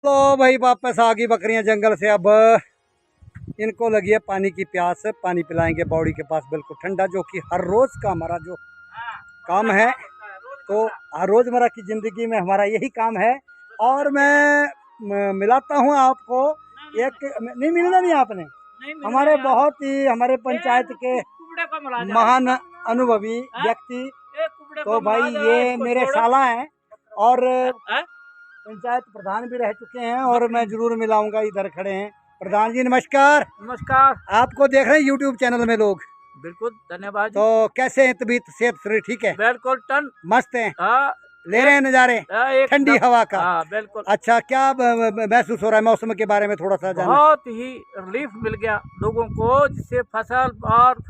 तो भाई वापस आ गई बकरियां जंगल से। अब इनको लगी है पानी की प्यास। पानी पिलाएंगे बॉडी के पास बिल्कुल ठंडा, जो कि हर रोज का हमारा जो काम है। तो हर रोजमर्रा की जिंदगी में हमारा यही काम है। और मैं मिलाता हूँ आपको एक, नहीं मिलना नहीं आपने, हमारे बहुत ही हमारे पंचायत के महान अनुभवी व्यक्ति। तो भाई ये मेरे साला हैं और पंचायत प्रधान भी रह चुके हैं, और मैं जरूर मिलाऊंगा। इधर खड़े हैं प्रधान जी, नमस्कार। नमस्कार। आपको देख रहे हैं यूट्यूब चैनल में लोग। बिल्कुल धन्यवाद। तो कैसे हैं, तबीयत सेहत शरीर ठीक है? बिल्कुल टन मस्त हैं, ले रहे हैं नज़ारे ठंडी हवा का। बिल्कुल। अच्छा, क्या महसूस हो रहा है मौसम के बारे में थोड़ा सा जाना? बहुत ही रिलीफ मिल गया लोगों को, जिससे फसल और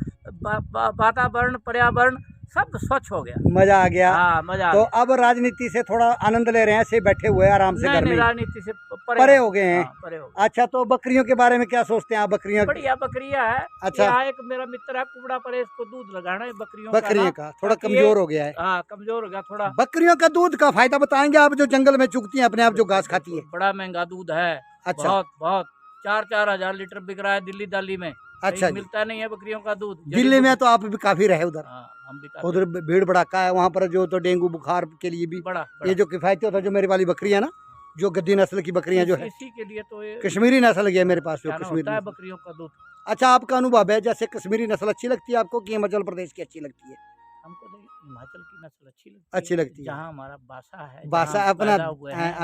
वातावरण पर्यावरण सब स्वच्छ हो गया। मजा आ गया। मजा तो अब राजनीति से थोड़ा आनंद ले रहे हैं, ऐसे बैठे हुए आराम से घर में? राजनीति से परे हो गए हैं। परे हो गए। अच्छा, तो बकरियों के बारे में क्या सोचते हैं आप? बकरियां बढ़िया बकरियां है। अच्छा, यहाँ एक मेरा मित्र है कुबड़ा परेश, को दूध लगाना है बकरियों का थोड़ा कमजोर हो गया है। कमजोर हो गया थोड़ा। बकरियों का दूध का फायदा बताएंगे आप? जो जंगल में चुगती हैं अपने आप, जो घास खाती है। बड़ा महंगा दूध है। अच्छा, बहुत बहुत 4-4 हजार लीटर बिक रहा है दिल्ली दिल्ली में। अच्छा, मिलता नहीं है बकरियों का दूध। दिल्ली में तो आप भी काफी रहे उधर। हम भी उधर भीड़ भड़ाका है वहाँ पर, जो तो डेंगू बुखार के लिए भी बड़ा ये जो किफायती होता है। जो मेरी वाली बकरियां ना, जो गद्दी नस्ल की बकरियां जो है, इसी के लिए तो ये कश्मीरी नस्ल की है मेरे पास, जो होता है कश्मीरी बकरियों का दूध। अच्छा, आपका अनुभव है जैसे कश्मीरी नस्ल अच्छी लगती है आपको कि हिमाचल प्रदेश की अच्छी लगती है? हमको हिमाचल की नस्ल अच्छी लगती है। जहाँ हमारा बासा है, बासा अपना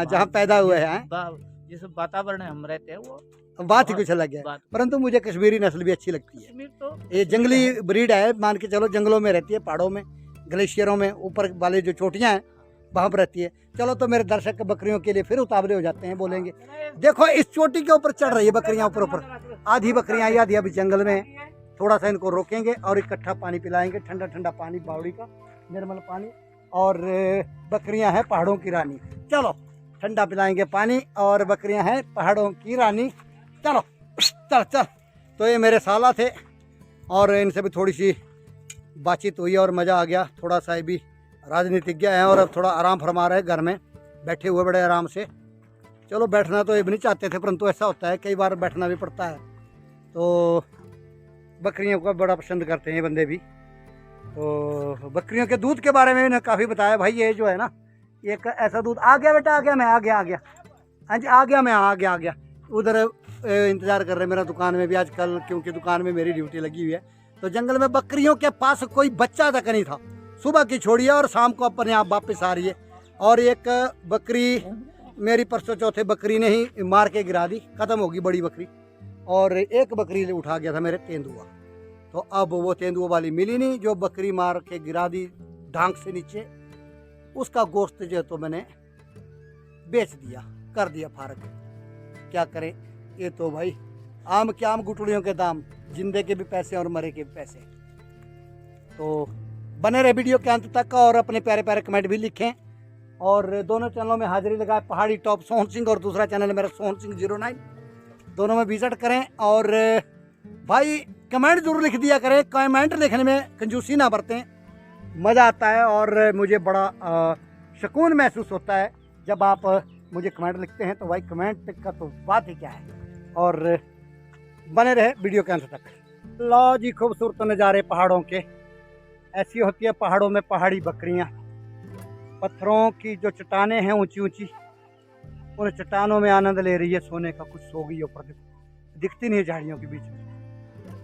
जहाँ पैदा हुए हैं, जिस वातावरण में हम रहते हैं वो बात ही कुछ अलग है। परंतु मुझे कश्मीरी नस्ल भी अच्छी लगती है। कश्मीर तो ये जंगली ब्रीड है, मान के चलो, जंगलों में रहती है, पहाड़ों में, ग्लेशियरों में, ऊपर वाले जो चोटियां हैं वहां पर रहती है। चलो, तो मेरे दर्शक बकरियों के लिए फिर उतावले हो जाते हैं, बोलेंगे देखो इस चोटी के ऊपर चढ़ रही है बकरियां, ऊपर ऊपर आधी बकरियां आई, आधी अभी जंगल में। थोड़ा सा इनको रोकेंगे और इकट्ठा पानी पिलाएंगे, ठंडा ठंडा पानी, बावड़ी का निर्मल पानी। और बकरियां हैं पहाड़ों की रानी। चलो, ठंडा पिलाएंगे पानी, और बकरियां हैं पहाड़ों की रानी। चलो चल चल। तो ये मेरे साला थे, और इनसे भी थोड़ी सी बातचीत हुई और मज़ा आ गया। थोड़ा सा भी राजनीतिज्ञ हैं और अब थोड़ा आराम फरमा रहे घर में, बैठे हुए बड़े आराम से। चलो, बैठना तो ये भी नहीं चाहते थे, परंतु ऐसा होता है, कई बार बैठना भी पड़ता है। तो बकरियों को बड़ा पसंद करते हैं ये बंदे भी। तो बकरियों के दूध के बारे में इन्हें काफ़ी बताया। भाई ये जो है ना, एक ऐसा दूध आ गया बेटा, आ गया मैं, आ गया हाँ जी, आ गया मैं, आ गया। उधर इंतज़ार कर रहे मेरा दुकान में भी आजकल, क्योंकि दुकान में मेरी ड्यूटी लगी हुई है। तो जंगल में बकरियों के पास कोई बच्चा तक नहीं था। सुबह की छोड़ी है और शाम को अपने आप वापस आ रही है। और एक बकरी मेरी परसों चौथे बकरी ने ही मार के गिरा दी, ख़त्म होगी बड़ी बकरी। और एक बकरी उठा गया था मेरे तेंदुआ। तो अब वो तेंदुआ वाली मिली नहीं, जो बकरी मार के गिरा दी ढांक से नीचे, उसका गोश्त जो तो मैंने बेच दिया, कर दिया फारक। क्या करें, ये तो भाई आम के आम, गुठलियों के दाम, जिंदे के भी पैसे और मरे के भी पैसे। तो बने रहे वीडियो के अंत तक, और अपने प्यारे प्यारे कमेंट भी लिखें। और दोनों चैनलों में हाजिरी लगाए, पहाड़ी टॉप सोहन सिंह, और दूसरा चैनल है मेरा सोहन सिंह 09। दोनों में विजिट करें। और भाई कमेंट जरूर लिख दिया करें, कमेंट लिखने में कंजूसी ना बरतें, मज़ा आता है। और मुझे बड़ा सुकून महसूस होता है जब आप मुझे कमेंट लिखते हैं। तो भाई कमेंट का तो बात ही क्या है। और बने रहे वीडियो के अंत तक। लो जी, खूबसूरत नज़ारे पहाड़ों के। ऐसी होती है पहाड़ों में पहाड़ी बकरियां। पत्थरों की जो चट्टानें हैं ऊंची ऊंची, उन चट्टानों में आनंद ले रही है सोने का। कुछ सो गई ऊपर, दिखती नहीं है झाड़ियों के बीच में।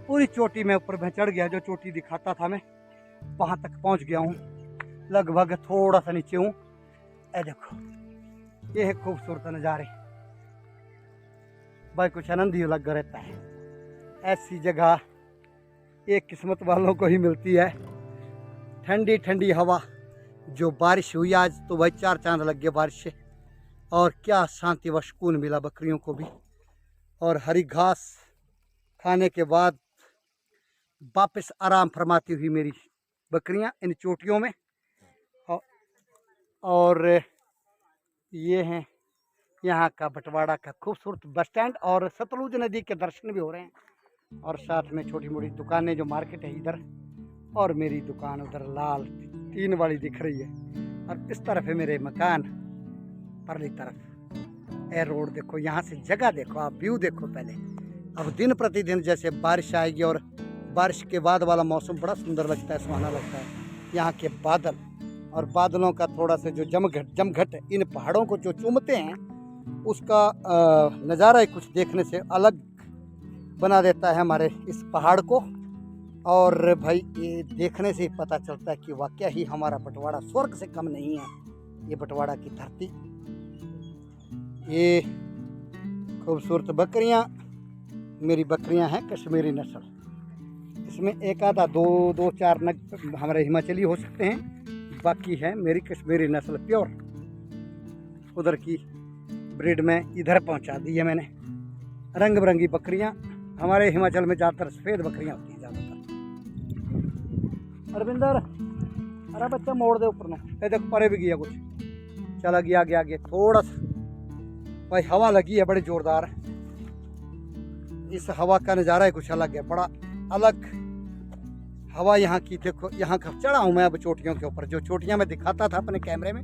पूरी चोटी में ऊपर मैं चढ़ गया, जो चोटी दिखाता था मैं वहां तक पहुंच गया हूँ। लगभग थोड़ा सा नीचे हूँ। ए देखो, ये है खूबसूरत नज़ारे भाई, कुछ आनंद ही अलग रहता है। ऐसी जगह एक किस्मत वालों को ही मिलती है। ठंडी ठंडी हवा, जो बारिश हुई आज, तो भाई 4 चांद लग गए बारिश से। और क्या शांति व सुकून मिला बकरियों को भी। और हरी घास खाने के बाद वापस आराम फरमाती हुई मेरी बकरियां इन चोटियों में। और ये हैं यहाँ का बटवाड़ा का खूबसूरत बस स्टैंड, और सतलुज नदी के दर्शन भी हो रहे हैं। और साथ में छोटी मोटी दुकानें, जो मार्केट है इधर, और मेरी दुकान उधर लाल टीन वाली दिख रही है। और इस तरफ है मेरे मकान, परली तरफ। ए रोड देखो, यहाँ से जगह देखो, आप व्यू देखो पहले। अब दिन प्रतिदिन जैसे बारिश आएगी और बारिश के बाद वाला मौसम बड़ा सुंदर लगता है, सुहाना लगता है। यहाँ के बादल और बादलों का थोड़ा सा जो जमघट इन पहाड़ों को जो चूमते हैं, उसका नज़ारा ही कुछ देखने से अलग बना देता है हमारे इस पहाड़ को। और भाई ये देखने से ही पता चलता है कि वाकई ही हमारा बटवाड़ा स्वर्ग से कम नहीं है। ये बटवाड़ा की धरती, ये खूबसूरत बकरियां मेरी बकरियां हैं कश्मीरी नस्ल। इसमें एक आधा दो चार नग हमारे हिमाचली हो सकते हैं, बाकी है मेरी कश्मीरी नस्ल प्योर। उधर की ब्रीड में इधर पहुंचा दी है मैंने। रंग बिरंगी बकरियां, हमारे हिमाचल में ज़्यादातर सफ़ेद बकरियां होती हैं ज़्यादातर। अरविंदर, अरे बच्चा मोड़ दे ऊपर नो, ये देख परे भी गया कुछ, चला गया आगे थोड़ा सा। भाई हवा लगी है बड़ी ज़ोरदार, इस हवा का नज़ारा ही कुछ अलग है, बड़ा अलग हवा यहाँ की। देखो यहाँ का चढ़ा हूँ मैं अब चोटियों के ऊपर, जो चोटियाँ मैं दिखाता था अपने कैमरे में,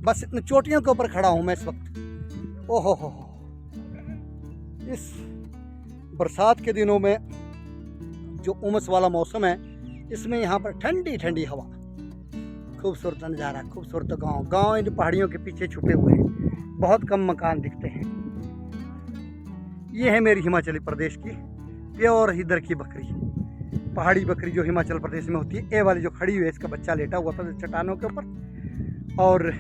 बस इन चोटियों के ऊपर खड़ा हूँ मैं इस वक्त। ओहो हो, इस बरसात के दिनों में जो उमस वाला मौसम है, इसमें यहाँ पर ठंडी ठंडी हवा, खूबसूरत नज़ारा, खूबसूरत गांव इन पहाड़ियों के पीछे छुपे हुए हैं, बहुत कम मकान दिखते हैं। ये है मेरी हिमाचली प्रदेश की प्योर इधर की बकरी, पहाड़ी बकरी जो हिमाचल प्रदेश में होती है। ये वाली जो खड़ी हुई है, इसका बच्चा लेटा हुआ था चट्टानों के ऊपर, और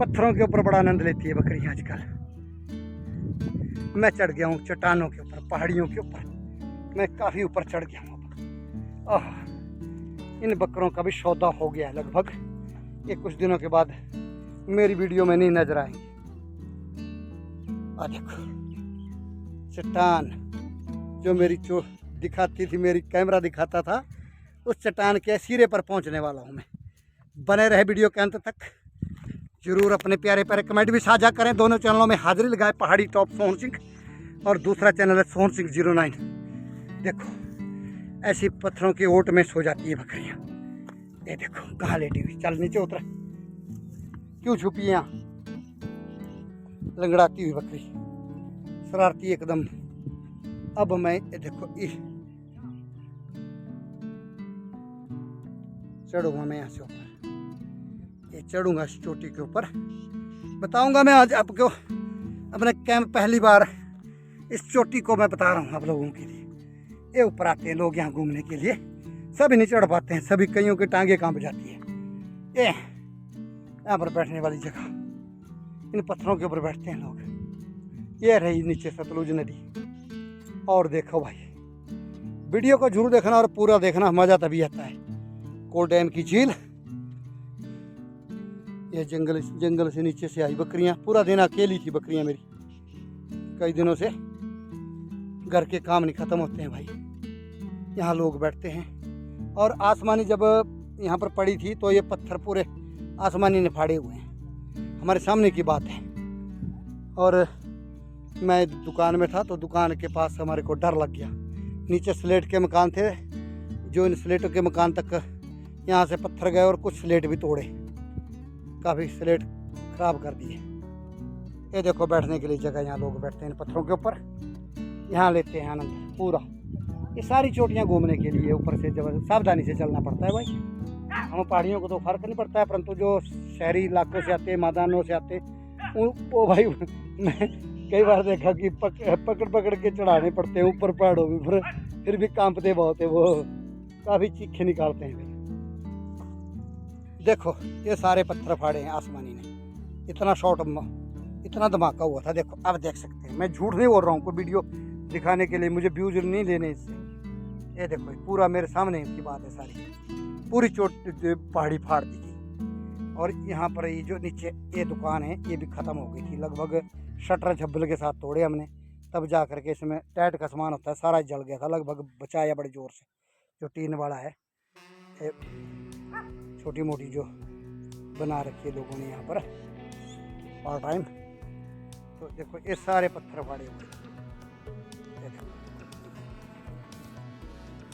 पत्थरों के ऊपर बड़ा आनंद लेती है बकरी आजकल। मैं चढ़ गया हूँ चट्टानों के ऊपर, पहाड़ियों के ऊपर, मैं काफ़ी ऊपर चढ़ गया हूँ। इन बकरों का भी सौदा हो गया है लगभग, ये कुछ दिनों के बाद मेरी वीडियो में नहीं नजर आएंगे। देखो चट्टान जो मेरी दिखाती थी, मेरी कैमरा दिखाता था, उस चट्टान के सिरे पर पहुंचने वाला हूं मैं। बने रहे वीडियो के अंत तक, जरूर अपने प्यारे प्यारे कमेंट भी साझा करें। दोनों चैनलों में हाजिरी लगाए, पहाड़ी टॉप सोहन सिंह और दूसरा चैनल है सोहन सिंह 09। देखो ऐसी पत्थरों की ओट में सो जाती है बकरियां। ये देखो कहाँ लेटी हुई, चल नीचे उतर, क्यों छुपी यहाँ, लंगड़ाती हुई बकरी, शरारती एकदम। अब मैं ये देखो चढ़ूंगा मैं यहाँ से ऊपर, ये चढ़ूंगा इस चोटी के ऊपर। बताऊंगा मैं आज आपको अपने कैंप, पहली बार इस चोटी को मैं बता रहा हूँ आप लोगों के लिए। ये ऊपर आते हैं लोग यहाँ घूमने के लिए, सभी नहीं चढ़ पाते हैं, सभी कईयों की टांगे कांप जाती है। ये यहाँ पर बैठने वाली जगह, इन पत्थरों के ऊपर बैठते हैं लोग। ये रही नीचे सतलुज नदी। और देखो भाई, वीडियो को जरूर देखना और पूरा देखना, मज़ा तभी आता है। कोल डैम की झील, ये जंगल से नीचे से आई बकरियां। पूरा दिन अकेली थी बकरियां मेरी, कई दिनों से घर के काम नहीं ख़त्म होते हैं भाई। यहाँ लोग बैठते हैं, और आसमानी जब यहाँ पर पड़ी थी तो ये पत्थर पूरे आसमानी ने फाड़े हुए हैं, हमारे सामने की बात है। और मैं दुकान में था तो दुकान के पास हमारे को डर लग गया। नीचे स्लेट के मकान थे, जो इन स्लेटों के मकान तक यहाँ से पत्थर गए और कुछ स्लेट भी तोड़े, काफ़ी स्लेट खराब कर दिए। ये देखो बैठने के लिए जगह, यहाँ लोग बैठते हैं इन पत्थरों के ऊपर, यहाँ लेते हैं आनंद पूरा। ये सारी चोटियाँ घूमने के लिए ऊपर से जब सावधानी से चलना पड़ता है भाई। हम पहाड़ियों को तो फर्क नहीं पड़ता है, परंतु जो शहरी इलाकों से आते, मैदानों से आते, वो भाई मैं कई बार देखा कि पकड़ के चढ़ाने पड़ते हैं ऊपर पहाड़ों में, फिर भी कांपते बहुत है वो, काफ़ी चीखें निकालते हैं। देखो ये सारे पत्थर फाड़े हैं आसमानी ने, इतना शॉर्ट, इतना धमाका हुआ था। देखो अब देख सकते हैं, मैं झूठ नहीं बोल रहा हूँ, कोई वीडियो दिखाने के लिए मुझे व्यूज नहीं लेने इससे। ये देखो पूरा मेरे सामने की बात है, सारी पूरी चोट पहाड़ी फाड़ दी थी। और यहाँ पर ये जो नीचे ये दुकान है, ये भी ख़त्म हो गई थी लगभग, शटर झब्बल के साथ तोड़े हमने, तब जा करके इसमें टैट का सामान होता है सारा जल गया था, लगभग बचाया बड़े ज़ोर से। जो टीन वाला है, छोटी मोटी जो बना रखी है लोगों ने यहाँ पर पार्ट टाइम, तो देखो ये सारे पत्थर फाड़े हुए।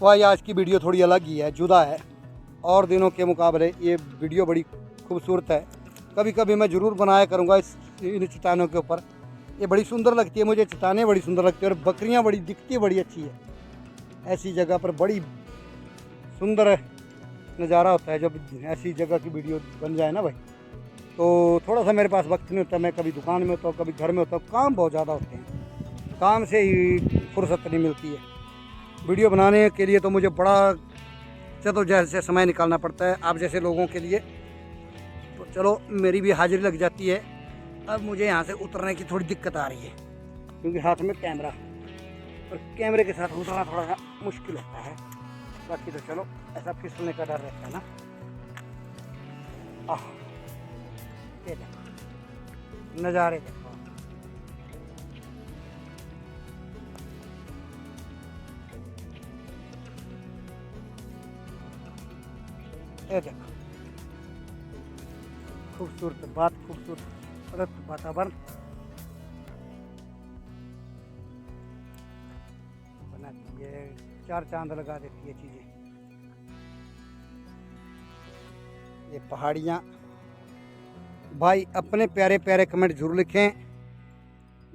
भाई आज की वीडियो थोड़ी अलग ही है, जुदा है, और दिनों के मुकाबले ये वीडियो बड़ी खूबसूरत है। कभी कभी मैं ज़रूर बनाया करूँगा इन चट्टानों के ऊपर। ये बड़ी सुंदर लगती है मुझे, चट्टानें बड़ी सुंदर लगती है और बकरियाँ बड़ी दिखती है, बड़ी अच्छी है। ऐसी जगह पर बड़ी सुंदर नज़ारा होता है जब ऐसी जगह की वीडियो बन जाए ना भाई। तो थोड़ा सा मेरे पास वक्त नहीं होता, मैं कभी दुकान में होता हूँ, कभी घर में होता हूँ, काम बहुत ज़्यादा होते हैं, काम से ही फुर्सत नहीं मिलती है। वीडियो बनाने के लिए तो मुझे बड़ा जद्दोजहद से समय निकालना पड़ता है, आप जैसे लोगों के लिए। तो चलो मेरी भी हाजिरी लग जाती है। अब मुझे यहाँ से उतरने की थोड़ी दिक्कत आ रही है क्योंकि हाथ में कैमरा, और कैमरे के साथ उतरना थोड़ा सा मुश्किल होता है। बाकी तो चलो, ऐसा फिसलने का डर रहता है ना। ये देखो नज़ारे देखो। ये देखो खूबसूरत बात, खूबसूरत वातावरण बनाती है, चार चांद लगा देती है चीज़ें। ये पहाड़ियाँ। भाई अपने प्यारे प्यारे कमेंट जरूर लिखें।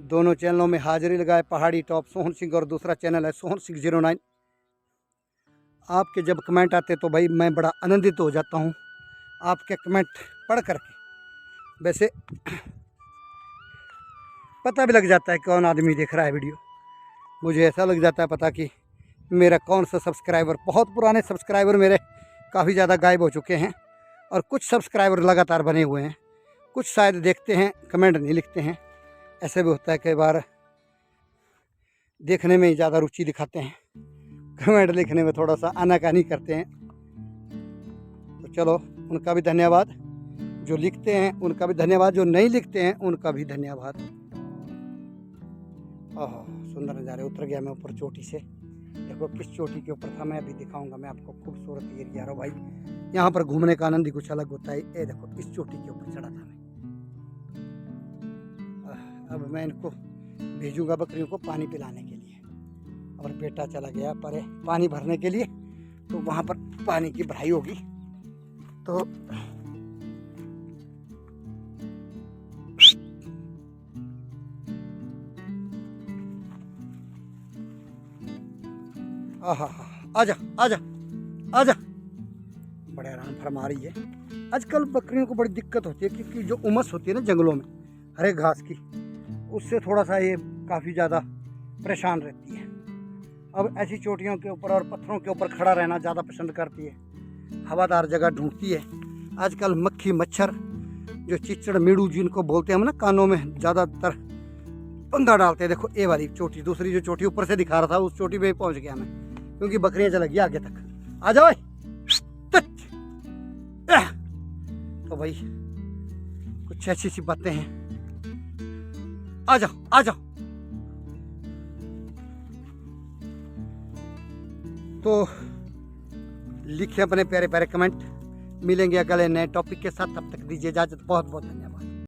दोनों चैनलों में हाजिरी लगाए, पहाड़ी टॉप सोहन सिंह और दूसरा चैनल है सोहन सिंह 09। आपके जब कमेंट आते तो भाई मैं बड़ा आनंदित हो जाता हूँ आपके कमेंट पढ़ करके। वैसे पता भी लग जाता है कौन आदमी देख रहा है वीडियो। मुझे ऐसा लग जाता है पता कि मेरा कौन सा सब्सक्राइबर, बहुत पुराने सब्सक्राइबर मेरे काफ़ी ज़्यादा गायब हो चुके हैं और कुछ सब्सक्राइबर लगातार बने हुए हैं। कुछ शायद देखते हैं, कमेंट नहीं लिखते हैं। ऐसे भी होता है, कई बार देखने में ही ज़्यादा रुचि दिखाते हैं, कमेंट लिखने में थोड़ा सा आनाकानी करते हैं। तो चलो उनका भी धन्यवाद, जो लिखते हैं उनका भी धन्यवाद, जो नहीं लिखते हैं उनका भी धन्यवाद। ओह सुंदर नज़ारे। उतर गया मैं ऊपर चोटी से। देखो किस चोटी के ऊपर था, मैं अभी दिखाऊंगा मैं आपको। खूबसूरत एरिया रहा भाई, यहाँ पर घूमने का आनंद ही कुछ अलग होता है। ये देखो इस चोटी के ऊपर चढ़ा था मैं। अब मैं इनको भेजूंगा बकरियों को पानी पिलाने के लिए, और बेटा चला गया पर पानी भरने के लिए, तो वहाँ पर पानी की भराई होगी। तो आहा, आजा आजा आजा, बड़े आराम फरमा रही है। आजकल बकरियों को बड़ी दिक्कत होती है क्योंकि जो उमस होती है ना जंगलों में हरे घास की, उससे थोड़ा सा ये काफ़ी ज़्यादा परेशान रहती है। अब ऐसी चोटियों के ऊपर और पत्थरों के ऊपर खड़ा रहना ज़्यादा पसंद करती है, हवादार जगह ढूंढती है। आजकल मक्खी मच्छर, जो चिचड़ मीड़ू जिनको बोलते हैं हम ना, कानों में ज़्यादातर पंगा डालते हैं। देखो ये वाली चोटी, दूसरी जो चोटी ऊपर से दिखा रहा था उस चोटी पे पहुंच गया मैं, क्योंकि बकरियां चल गई आगे तक। आ जाओ तो भाई कुछ ऐसी सी बातें हैं। आ जाओ आ जाओ। तो लिखिए अपने प्यारे प्यारे कमेंट। मिलेंगे अगले नए टॉपिक के साथ, तब तक दीजिए इजाजत। बहुत बहुत धन्यवाद।